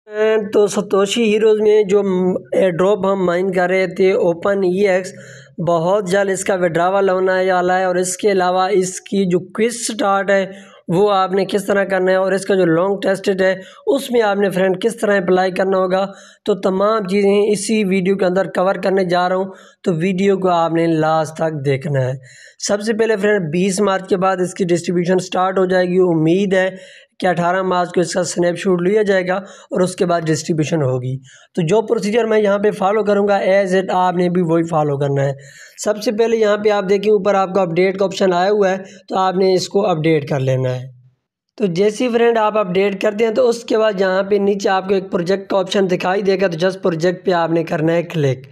तो Satoshi heroes में जो एयर ड्रॉप हम माइन कर रहे थे OpenEX, बहुत जल्द इसका विड्रावल होने वाला है। और इसके अलावा इसकी जो क्विज स्टार्ट है वो आपने किस तरह करना है और इसका जो लॉन्ग टेस्टेड है उसमें आपने फ्रेंड किस तरह अप्लाई करना होगा, तो तमाम चीज़ें इसी वीडियो के अंदर कवर करने जा रहा हूँ। तो वीडियो को आपने लास्ट तक देखना है। सबसे पहले फ्रेंड 20 मार्च के बाद इसकी डिस्ट्रीब्यूशन स्टार्ट हो जाएगी। उम्मीद है कि 18 मार्च को इसका स्नैपशॉट लिया जाएगा और उसके बाद डिस्ट्रीब्यूशन होगी। तो जो प्रोसीजर मैं यहाँ पे फॉलो करूँगा एज इट आपने भी वही फॉलो करना है। सबसे पहले यहाँ पे आप देखिए ऊपर आपको अपडेट का ऑप्शन आया हुआ है, तो आपने इसको अपडेट कर लेना है। तो जैसे ही फ्रेंड आप अपडेट करते हैं तो उसके बाद यहाँ पे नीचे आपको एक प्रोजेक्ट का ऑप्शन दिखाई देगा, तो जस्ट प्रोजेक्ट पे आपने करना है क्लिक।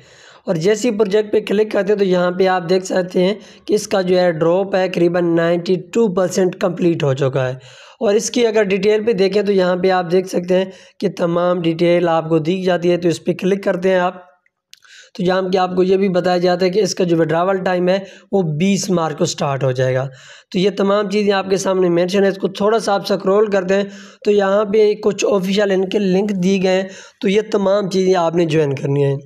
और जैसे ही प्रोजेक्ट पे क्लिक करते हैं तो यहाँ पे आप देख सकते हैं कि इसका जो है ड्रॉप है करीबन 92% कंप्लीट हो चुका है। और इसकी अगर डिटेल पे देखें तो यहाँ पे आप देख सकते हैं कि तमाम डिटेल आपको दी जाती है। तो इस पर क्लिक करते हैं आप, तो जहाँ कि आपको ये भी बताया जाता है कि इसका जो विड्रावल टाइम है वो 20 मार्च को स्टार्ट हो जाएगा। तो ये तमाम चीज़ें आपके सामने मेंशन है। इसको थोड़ा सा आप स्क्रॉल करते हैं तो यहाँ पे कुछ ऑफिशियल इनके लिंक दिए गए हैं, तो ये तमाम चीज़ें आपने ज्वाइन करनी है।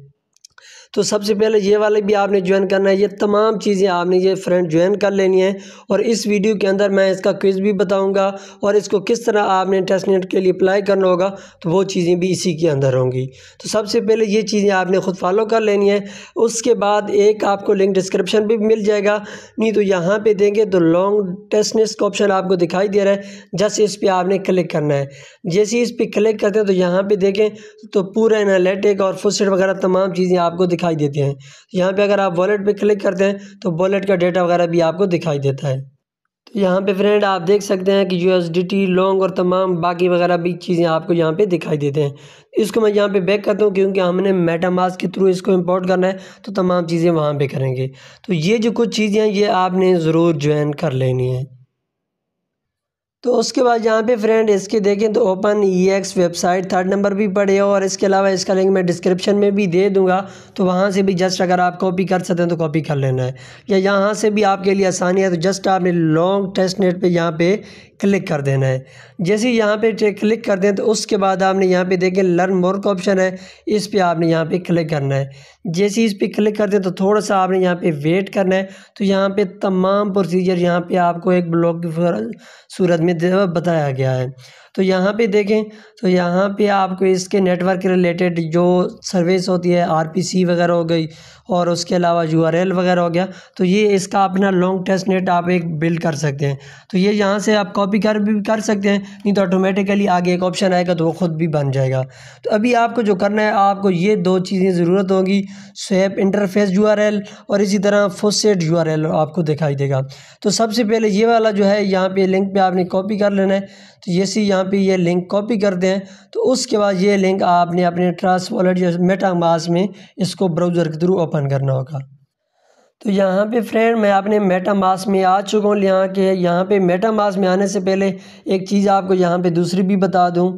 तो सबसे पहले ये वाले भी आपने ज्वाइन करना है। ये तमाम चीज़ें आपने ये फ्रेंड ज्वाइन कर लेनी है। और इस वीडियो के अंदर मैं इसका क्विज़ भी बताऊंगा और इसको किस तरह आपने टेस्टनेट के लिए अप्लाई करना होगा, तो वो चीज़ें भी इसी के अंदर होंगी। तो सबसे पहले ये चीज़ें आपने ख़ुद फॉलो कर लेनी है। उसके बाद एक आपको लिंक डिस्क्रिप्शन भी मिल जाएगा, नहीं तो यहाँ पर देंगे तो लॉन्ग टेस्टनेट का ऑप्शन आपको दिखाई दे रहा है, जस्ट इस पर आपने क्लिक करना है। जैसे ही इस पर क्लिक करते हैं तो यहाँ पर देखें तो पूरा एनालिटिक और फुटस्टेप वगैरह तमाम चीज़ें आपको दिखाई देते हैं। यहाँ पे अगर आप वॉलेट पे क्लिक करते हैं तो वॉलेट का डेटा वगैरह भी आपको दिखाई देता है। तो यहाँ पे फ्रेंड आप देख सकते हैं कि USDT लॉन्ग और तमाम बाकी वगैरह भी चीज़ें आपको यहाँ पे दिखाई देते हैं। इसको मैं यहाँ पे बैक करता हूँ क्योंकि हमने मेटामास्क के थ्रू इसको इंपोर्ट करना है, तो तमाम चीज़ें वहाँ पे करेंगे। तो ये जो कुछ चीज़ें हैं ये आपने ज़रूर ज्वाइन कर लेनी है। तो उसके बाद यहाँ पे फ्रेंड इसके देखें तो OpenEX वेबसाइट 3rd नंबर भी पड़े हो, और इसके अलावा इसका लिंक मैं डिस्क्रिप्शन में भी दे दूंगा, तो वहाँ से भी जस्ट अगर आप कॉपी कर सकते हैं तो कॉपी कर लेना है। या यहाँ से भी आपके लिए आसानी है, तो जस्ट आपने लॉन्ग टेस्टनेट पे यहाँ पे क्लिक कर देना है। जैसे ही यहाँ पे क्लिक कर दें तो उसके बाद आपने यहाँ पे देखें लर्न मोर का ऑप्शन है, इस पर आपने यहाँ पे क्लिक करना है। जैसे ही इस पर क्लिक कर दें तो थोड़ा सा आपने यहाँ पे वेट करना है। तो यहाँ पे तमाम प्रोसीजर यहाँ पे आपको एक ब्लॉग की सूरत में बताया गया है। तो यहाँ पे देखें तो यहाँ पे आपको इसके नेटवर्क रिलेटेड जो सर्विस होती है RPC वगैरह हो गई, और उसके अलावा URL वगैरह हो गया, तो ये इसका अपना लॉन्ग टेस्टनेट आप एक बिल्ड कर सकते हैं। तो ये यहाँ से आप कॉपी कर सकते हैं, नहीं तो ऑटोमेटिकली आगे एक ऑप्शन आएगा तो वो खुद भी बन जाएगा। तो अभी आपको जो करना है, आपको ये 2 चीज़ें ज़रूरत होगी, स्वैप इंटरफेस URL और इसी तरह फुटस्टेप URL आपको दिखाई देगा। तो सबसे पहले ये वाला जो है यहाँ पे लिंक पे आपने कॉपी कर लेना है। तो जैसे यहाँ पे ये लिंक कॉपी करते हैं तो उसके बाद ये लिंक आपने अपने ट्रस्ट वॉलेट या मेटामास्क में इसको ब्राउज़र के थ्रू ओपन करना होगा। तो यहाँ पे फ्रेंड मैं अपने मेटामास्क में आ चुका हूँ। यहाँ पे मेटामास्क में आने से पहले एक चीज़ आपको यहाँ पे दूसरी भी बता दूँ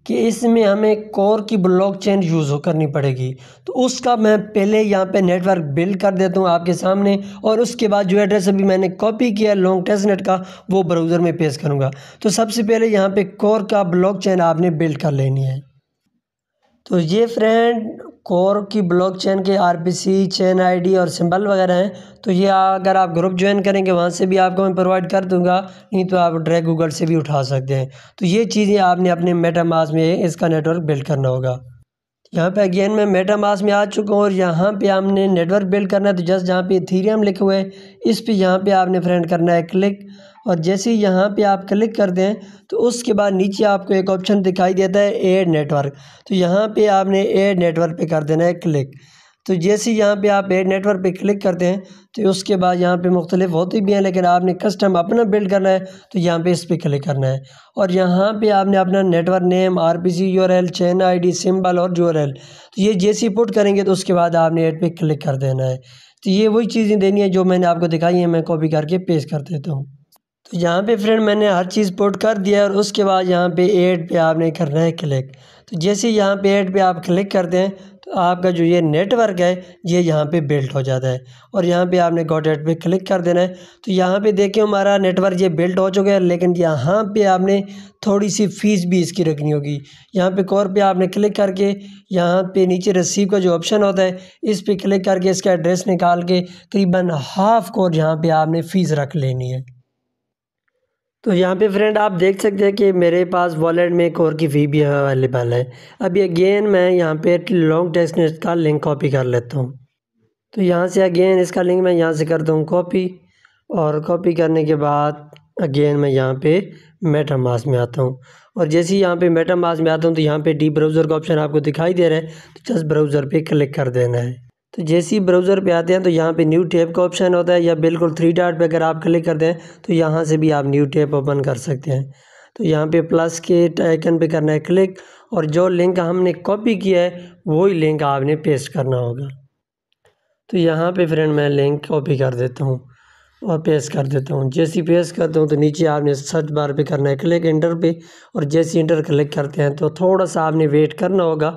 कि इसमें हमें कोर की ब्लॉकचेन यूज़ करनी पड़ेगी। तो उसका मैं पहले यहाँ पे नेटवर्क बिल्ड कर देता हूँ आपके सामने, और उसके बाद जो एड्रेस अभी मैंने कॉपी किया लॉन्ग टेस्टनेट का वो ब्राउज़र में पेस्ट करूँगा। तो सबसे पहले यहाँ पे कोर का ब्लॉकचेन आपने बिल्ड कर लेनी है। तो ये फ्रेंड कोर की ब्लॉकचेन के RPC चेन ID और सिंबल वगैरह हैं। तो ये अगर आप ग्रुप ज्वाइन करेंगे वहाँ से भी आपको मैं प्रोवाइड कर दूंगा, नहीं तो आप डायरेक्ट गूगल से भी उठा सकते हैं। तो ये चीज़ें आपने अपने मेटामास्क में इसका नेटवर्क बिल्ड करना होगा। यहाँ पे अगेन मैं मेटामास्क में आ चुका हूँ और यहाँ पे हमने नेटवर्क बिल्ड करना है। तो जस्ट जहाँ पे इथेरियम लिखे हुए हैं इस पे यहाँ पे आपने फ्रेंड करना है क्लिक, और जैसे ही यहाँ पे आप क्लिक करते हैं तो उसके बाद नीचे आपको एक ऑप्शन दिखाई देता है ऐड नेटवर्क। तो यहाँ पे आपने ऐड नेटवर्क पे कर देना है क्लिक। तो जैसे यहाँ पे आप ऐड नेटवर्क पे क्लिक करते हैं तो उसके बाद यहाँ पे मुख्तलिफ होती भी हैं, लेकिन आपने कस्टम अपना बिल्ड करना है तो यहाँ पे इस पर क्लिक करना है। और यहाँ पे आपने अपना network name RPC URL chain ID symbol और URL, तो ये जैसे ही पुट करेंगे तो उसके बाद आपने ऐड पे क्लिक कर देना है। तो ये वही चीज़ें देनी है जो मैंने आपको दिखाई है, मैं कॉपी करके पेस्ट कर देता हूँ। तो यहाँ पे फ्रेंड मैंने हर चीज़ पुट कर दिया और उसके बाद यहाँ पे ऐड पे आपने करना है क्लिक। तो जैसे यहाँ पे ऐड पे आप क्लिक करते हैं आपका जो ये नेटवर्क है ये यहाँ पे बिल्ट हो जाता है। और यहाँ पे आपने गॉट इट पे क्लिक कर देना है। तो यहाँ पे देखिए हमारा नेटवर्क ये बिल्ट हो चुका है, लेकिन यहाँ पे आपने थोड़ी सी फ़ीस भी इसकी रखनी होगी। यहाँ पे कोर पे आपने क्लिक करके यहाँ पे नीचे रिसीव का जो ऑप्शन होता है इस पे क्लिक करके इसका एड्रेस निकाल के करीबन हाफ़ कोर यहाँ पे आपने फ़ीस रख लेनी है। तो यहाँ पे फ्रेंड आप देख सकते हैं कि मेरे पास वॉलेट में कोर की फ़ी भी अवेलेबल है। अभी अगेन मैं यहाँ पे लॉन्ग टेस्टनेट का लिंक कॉपी कर लेता हूँ। तो यहाँ से अगेन इसका लिंक मैं यहाँ से करता हूँ कॉपी, और कॉपी करने के बाद अगेन मैं यहाँ पे मेटामास्क में आता हूँ। और जैसे ही यहाँ पे मेटामास्क में आता हूँ तो यहाँ पे डी ब्राउज़र का ऑप्शन आपको दिखाई दे रहा है, तो जस्ट ब्राउज़र पे क्लिक कर देना है। तो जैसे ही ब्राउज़र पे आते हैं तो यहाँ पे न्यू टैब का ऑप्शन होता है, या बिल्कुल थ्री डॉट पे अगर आप क्लिक करते हैं तो यहाँ से भी आप न्यू टैब ओपन कर सकते हैं। तो यहाँ पे प्लस के आइकन पे करना है क्लिक, और जो लिंक हमने कॉपी किया है वही लिंक आपने पेस्ट करना होगा। तो यहाँ पे फ्रेंड मैं लिंक कॉपी कर देता हूँ और पेस्ट कर देता हूँ। जैसे ही पेस्ट करता हूँ तो नीचे आपने सर्च बार पे करना है क्लिक इंटर पे, और जैसे इंटर क्लिक करते हैं तो थोड़ा सा आपने वेट करना होगा।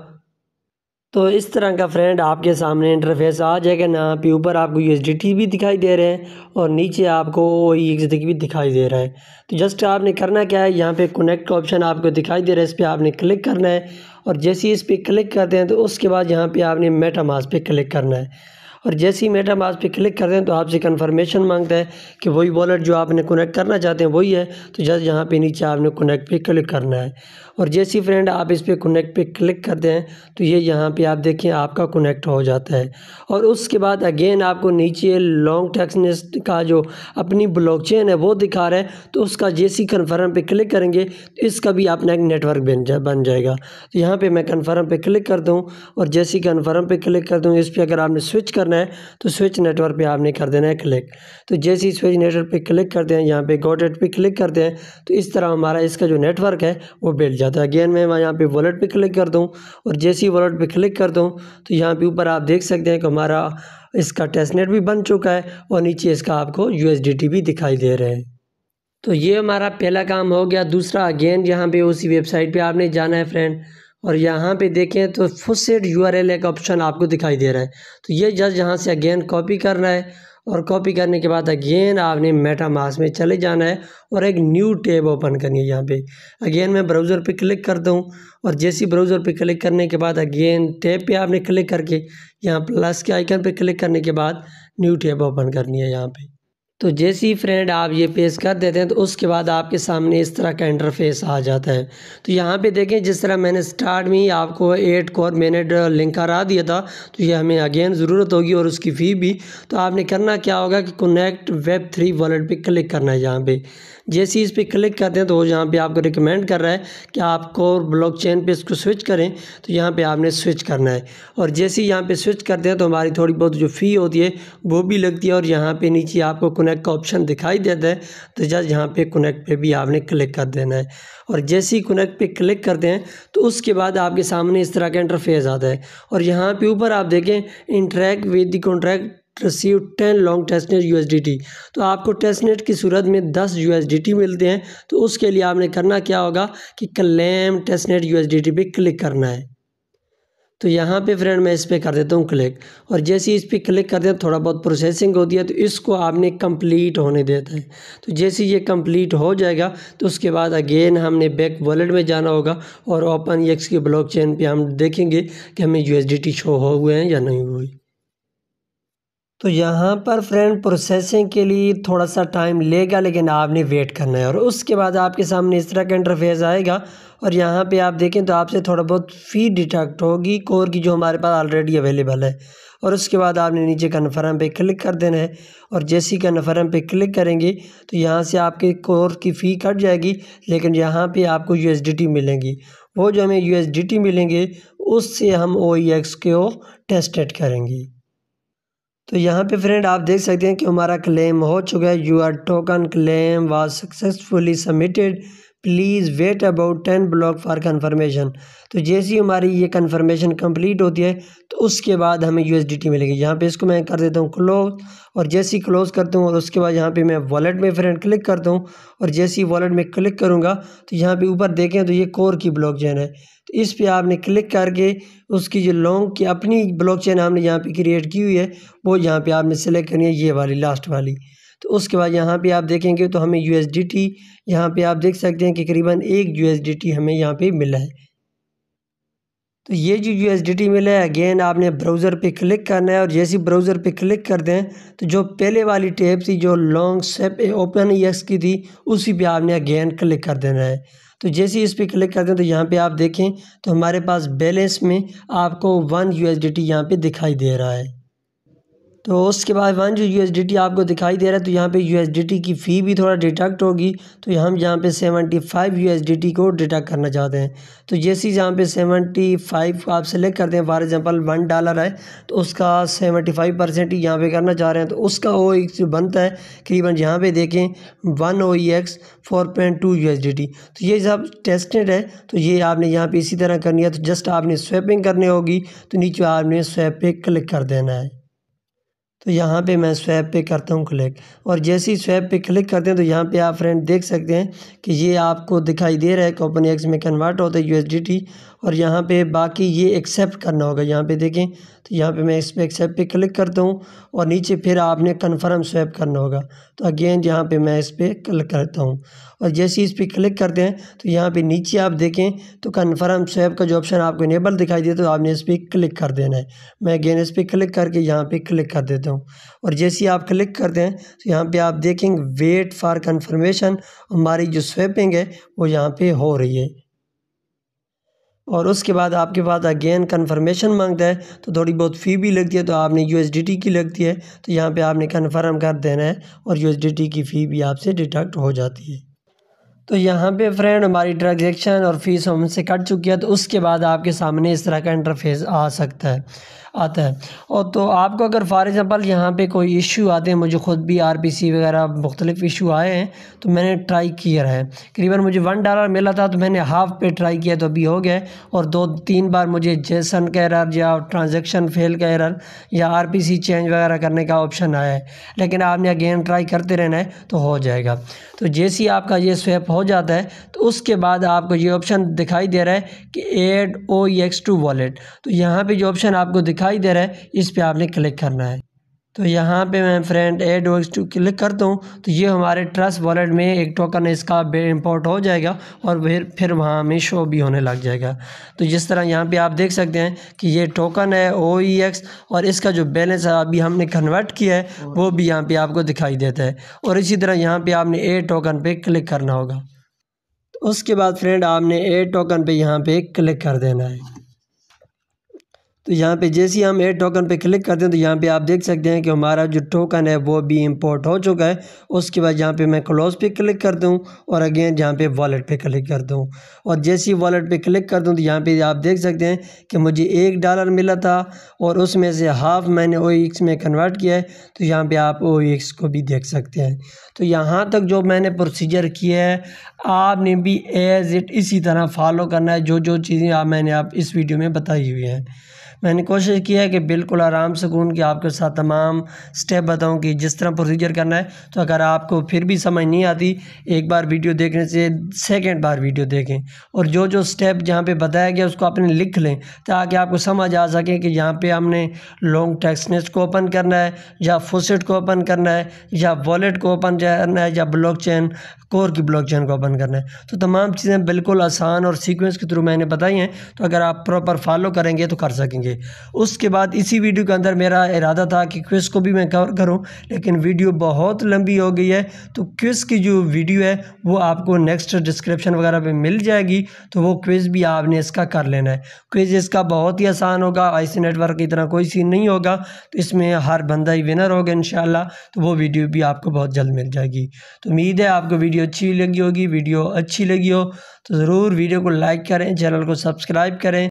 तो इस तरह का फ्रेंड आपके सामने इंटरफेस आ जाएगा। यहाँ पे ऊपर आपको USDT भी दिखाई दे रहे हैं और नीचे आपको OEXD भी दिखाई दे रहा है। तो जस्ट आपने करना क्या है, यहाँ पे कनेक्ट का ऑप्शन आपको दिखाई दे रहा है, इस पर आपने क्लिक करना है। और जैसे ही इस पर क्लिक करते हैं तो उसके बाद यहाँ पे आपने मेटामास्क पे क्लिक करना है। और जैसे ही मेटामास्क पे क्लिक करते हैं तो आपसे कंफर्मेशन मांगता है कि वही वॉलेट जो आपने कनेक्ट करना चाहते हैं वही है। तो जस्ट यहाँ पे नीचे आपने कनेक्ट पे क्लिक करना है। और जैसे ही फ्रेंड आप इस पे कनेक्ट पे क्लिक करते हैं तो ये यहाँ पे आप देखें आपका कनेक्ट हो जाता है। और उसके बाद अगेन आपको नीचे लॉन्ग टेस्टनेट का जो अपनी ब्लॉकचेन है वो दिखा रहा है, तो उसका जैसे ही कन्फर्म पे क्लिक करेंगे तो इसका भी अपना एक नेटवर्क बन जाएगा। तो यहाँ पे मैं कन्फर्म पे क्लिक करता हूँ, और जैसे ही कन्फर्म पे क्लिक करता हूँ इस पर अगर आपने स्विच करना है तो स्विच नेटवर्क पे आपने कर देना है क्लिक। तो जैसे ही स्विच नेटवर्क पे क्लिक करते हैं, यहाँ पे गॉट इट पे क्लिक करते हैं, तो इस तरह हमारा इसका जो नेटवर्क है वो बिल्ड जाता है। अगेन मैं यहाँ पे वॉलेट पे क्लिक करता हूँ, और जैसे ही वॉलेट पे क्लिक करता हूँ तो यहाँ पे ऊपर आप देख सकते हैं कि हमारा इसका टेस्टनेट भी बन चुका है, और नीचे इसका आपको USDT भी दिखाई दे रहे हैं। तो ये हमारा पहला काम हो गया। दूसरा अगेन यहाँ पे उसी वेबसाइट पे आपने जाना है फ्रेंड, और यहाँ पे देखें तो फुसेट URL एक ऑप्शन आपको दिखाई दे रहा है। तो ये जस्ट यहाँ से अगेन कॉपी करना है, और कॉपी करने के बाद अगेन आपने मेटामास्क में चले जाना है और एक न्यू टैब ओपन करनी है। यहाँ पे अगेन मैं ब्राउज़र पे क्लिक करता हूँ, और जैसे ब्राउज़र पे क्लिक करने के बाद अगेन टैब पे आपने क्लिक करके यहाँ प्लस के आइकन पे क्लिक करने के बाद न्यू टैब ओपन करनी है यहाँ पे। तो जैसे ही फ्रेंड आप ये पेस्ट कर देते हैं तो उसके बाद आपके सामने इस तरह का इंटरफेस आ जाता है। तो यहाँ पे देखें जिस तरह मैंने स्टार्ट में ही आपको 8 कोर मिनट लिंक करा दिया था, तो ये हमें अगेन ज़रूरत होगी और उसकी फ़ी भी। तो आपने करना क्या होगा कि कनेक्ट Web3 वॉलेट पे क्लिक करना है। यहाँ पे जैसे ही इस पर क्लिक करते हैं तो वो यहाँ पे आपको रिकमेंड कर रहा है कि आप कोर ब्लॉकचेन पे इसको स्विच करें। तो यहाँ पे आपने स्विच करना है, और जैसे ही यहाँ पे स्विच करते हैं तो हमारी थोड़ी बहुत जो फ़ी होती है वो भी लगती है। और यहाँ पे नीचे आपको कनेक्ट का ऑप्शन दिखाई देता है, तो जस्ट यहाँ पे कनेक्ट पे भी आपने क्लिक कर देना है। और जैसे ही कनेक्ट पे क्लिक करते हैं तो उसके बाद आपके सामने इस तरह का इंटरफेस आता है। और यहाँ पे ऊपर आप देखें interact with the contract receive 10 long testnet USDT। तो आपको टेस्टनेट की सूरत में 10 USDT मिलते हैं। तो उसके लिए आपने करना क्या होगा कि क्लेम टेस्टनेट USDT पे क्लिक करना है। तो यहाँ पे फ्रेंड मैं इस पर कर देता हूँ क्लिक, और जैसे ही इस पर क्लिक करते हैं थोड़ा बहुत प्रोसेसिंग होती है, तो इसको आपने कंप्लीट होने देता है। तो जैसे ये कंप्लीट हो जाएगा तो उसके बाद अगेन हमने बैक वॉलेट में जाना होगा, और OpenEX की ब्लॉकचेन पे हम देखेंगे कि हमें USDT शो हो हुए हैं या नहीं हुए। तो यहाँ पर फ्रेंड प्रोसेसिंग के लिए थोड़ा सा टाइम लेगा, लेकिन आपने वेट करना है। और उसके बाद आपके सामने इस तरह का इंटरफेस आएगा, और यहाँ पे आप देखें तो आपसे थोड़ा बहुत फ़ी डिडक्ट होगी कोर की जो हमारे पास ऑलरेडी अवेलेबल है। और उसके बाद आपने नीचे कन्फर्म पे क्लिक कर देना है, और जैसे ही कन्फर्म पे क्लिक करेंगे तो यहाँ से आपके कोर की फ़ी कट जाएगी, लेकिन यहाँ पे आपको USDT मिलेंगी। वो जो हमें USDT मिलेंगे उससे हम OEX को टेस्टेड करेंगे। तो यहाँ पे फ्रेंड आप देख सकते हैं कि हमारा क्लेम हो चुका है। Your token claim was successfully submitted, please wait about 10 block for confirmation. तो जैसे ही हमारी ये कन्फर्मेशन कंप्लीट होती है तो उसके बाद हमें USDT मिलेगी। यहाँ पे इसको मैं कर देता हूँ क्लोज, और जैसे ही क्लोज़ करता हूँ और उसके बाद यहाँ पे मैं वॉलेट में फ्रेंड क्लिक करता हूँ, और जैसे ही वॉलेट में क्लिक करूँगा तो यहाँ पे ऊपर देखें तो ये कोर की ब्लॉकचेन है। तो तो इस पे आपने क्लिक करके उसकी जो लॉन्ग की अपनी ब्लॉकचेन हमने यहाँ पे क्रिएट की हुई है वो यहाँ पे आपने सेलेक्ट करनी है, ये वाली लास्ट वाली। तो उसके बाद यहाँ पे आप देखेंगे तो हमें USDT यहाँ पे आप देख सकते हैं कि करीबन 1 USDT हमें यहाँ पे मिला है। तो ये जो USDT मिला है, अगेन आपने ब्राउज़र पे क्लिक करना है और जैसे ब्राउज़र पे क्लिक कर दें तो जो पहले वाली टैब थी जो लॉन्ग स्वेप OpenEX की थी उसी पे आपने अगेन क्लिक कर देना है। तो जैसे इस पे क्लिक करते हैं तो यहाँ पे आप देखें तो हमारे पास बैलेंस में आपको 1 USDT यहाँ पे दिखाई दे रहा है। तो उसके बाद 1 जो USDT आपको दिखाई दे रहा है तो यहाँ पे USDT की फ़ी भी थोड़ा डिडक्ट होगी। तो हम यहाँ पे 75 USDT को डिडक्ट करना चाहते हैं। तो जैसे ही यहाँ पे 75 आप सेलेक्ट करते हैं, फॉर एग्जांपल $1 है तो उसका 75% ही यहाँ पे करना चाह रहे हैं तो उसका OEX जो बनता है करीबन यहाँ पे देखें 1 OEX 4.2 USDT। तो ये सब टेस्टेड है तो ये आपने यहाँ पे इसी तरह करनी है। तो जस्ट आपने स्वैपिंग करनी होगी तो नीचे आपने स्वैप पे क्लिक कर देना है। तो यहाँ पे मैं स्वैप पे करता हूँ क्लिक और जैसे ही स्वैप पे क्लिक करते हैं तो यहाँ पे आप फ्रेंड देख सकते हैं कि ये आपको दिखाई दे रहा है कि OpenEX में कन्वर्ट होता है USDT। और यहाँ पे बाकी ये एक्सेप्ट करना होगा, यहाँ पे देखें तो यहाँ पे मैं इस पे एक्सेप्ट पे क्लिक करता हूँ और नीचे फिर आपने कन्फर्म स्वैप करना होगा। तो अगेन यहाँ पे मैं इस पर क्लिक करता हूँ और जैसे ही इस पर क्लिक करते हैं तो यहाँ पे नीचे आप देखें तो कन्फर्म स्वैप का जो ऑप्शन आपको इनेबल दिखाई दे तो आपने इस पर क्लिक कर देना है। मैं अगेन इस पर क्लिक करके यहाँ पे क्लिक कर देता हूँ और जैसे ही आप क्लिक करते हैं तो यहाँ पे आप देखेंगे वेट फॉर कन्फर्मेशन, हमारी जो स्वैपिंग है वो यहाँ पे हो रही है। और उसके बाद आपके पास अगेन कन्फर्मेशन मांगता है तो थोड़ी बहुत फ़ी भी लगती है, तो आपने USDT की लगती है तो यहाँ पे आपने कन्फर्म कर देना है और USDT की फ़ी भी आपसे डिडक्ट हो जाती है। तो यहाँ पे फ्रेंड हमारी ट्रांजैक्शन और फीस हमसे कट चुकी है तो उसके बाद आपके सामने इस तरह का इंटरफेस आता है। और तो आपको अगर फॉर एग्ज़ाम्पल यहाँ पे कोई इशू आते हैं, मुझे ख़ुद भी RPC वगैरह मुख्तलिफ़ इशू आए हैं तो मैंने ट्राई किया है। करीबन मुझे $1 मिला था तो मैंने हाफ़ पे ट्राई किया तो अभी हो गया और 2-3 बार मुझे जेसन का एरर या ट्रांजैक्शन फेल का एरर या RPC चेंज वगैरह करने का ऑप्शन आया है, लेकिन आपने अगेन ट्राई करते रहना है तो हो जाएगा। तो जैसे ही आपका ये स्वैप हो जाता है तो उसके बाद आपको ये ऑप्शन दिखाई दे रहा है कि ऐड OEX टू वॉलेट। तो यहाँ पे जो ऑप्शन आपको दिखाई दे रहा है इस पे आपने क्लिक करना है। तो यहाँ पे मैं friend add OEX to click करता हूँ तो ये हमारे ट्रस्ट वॉलेट में एक टोकन इसका इंपोर्ट हो जाएगा और फिर वहाँ हमें शो भी होने लग जाएगा। तो जिस तरह यहाँ पे आप देख सकते हैं कि ये टोकन है OEX और इसका जो बैलेंस है अभी हमने कन्वर्ट किया है वो भी यहाँ पे आपको दिखाई देता है। और इसी तरह यहाँ पे आपने ऐड टोकन पे क्लिक करना होगा। तो उसके बाद फ्रेंड आपने ऐड टोकन पे यहाँ पे क्लिक कर देना है। तो यहाँ पे जैसे ही हम ऐड टोकन पे क्लिक करते हैं तो यहाँ पे आप देख सकते हैं कि हमारा जो टोकन है वो भी इंपोर्ट हो चुका है। उसके बाद यहाँ पे मैं क्लोज पे क्लिक करता हूँ और अगेन यहाँ पे वॉलेट पे क्लिक करता हूँ और जैसे ही वॉलेट पे क्लिक करता हूँ तो यहाँ पे आप देख सकते हैं कि मुझे $1 मिला था और उसमें से हाफ़ मैंने OEX में कन्वर्ट किया है। तो यहाँ पर आप OEX को भी देख सकते हैं। तो यहाँ तक जो मैंने प्रोसीजर किया है आपने भी एज इट इसी तरह फॉलो करना है, जो चीज़ें मैंने आप इस वीडियो में बताई हुई हैं। मैंने कोशिश की है कि बिल्कुल आराम सुकून के आपके साथ तमाम स्टेप बताऊं कि जिस तरह प्रोसीजर करना है। तो अगर आपको फिर भी समझ नहीं आती एक बार वीडियो देखने से सेकंड बार वीडियो देखें और जो स्टेप जहाँ पे बताया गया उसको आपने लिख लें ताकि आपको समझ आ सके कि यहाँ पे हमने लॉन्ग टेक्स्टनेस को ओपन करना है या फॉसेट को ओपन करना है या वॉलेट को ओपन करना है या ब्लॉकचेन कोर की ब्लॉकचेन को ओपन करना है। तो तमाम चीज़ें बिल्कुल आसान और सीक्वेंस के थ्रू मैंने बताई हैं, तो अगर आप प्रॉपर फॉलो करेंगे तो कर सकेंगे। उसके बाद इसी वीडियो के अंदर मेरा इरादा था कि क्विज़ को भी मैं कवर करूं, लेकिन वीडियो बहुत लंबी हो गई है तो क्विज़ की जो वीडियो है वो आपको नेक्स्ट डिस्क्रिप्शन वगैरह पे मिल जाएगी। तो वो क्विज़ भी आपने इसका कर लेना है। क्विज़ इसका बहुत ही आसान होगा, IC नेटवर्क की तरह कोई सीन नहीं होगा। तो इसमें हर बंदा ही विनर होगा इंशाल्लाह। तो वो वीडियो भी आपको बहुत जल्द मिल जाएगी। तो उम्मीद है आपको वीडियो अच्छी लगी होगी। वीडियो अच्छी लगी हो तो ज़रूर वीडियो को लाइक करें, चैनल को सब्सक्राइब करें।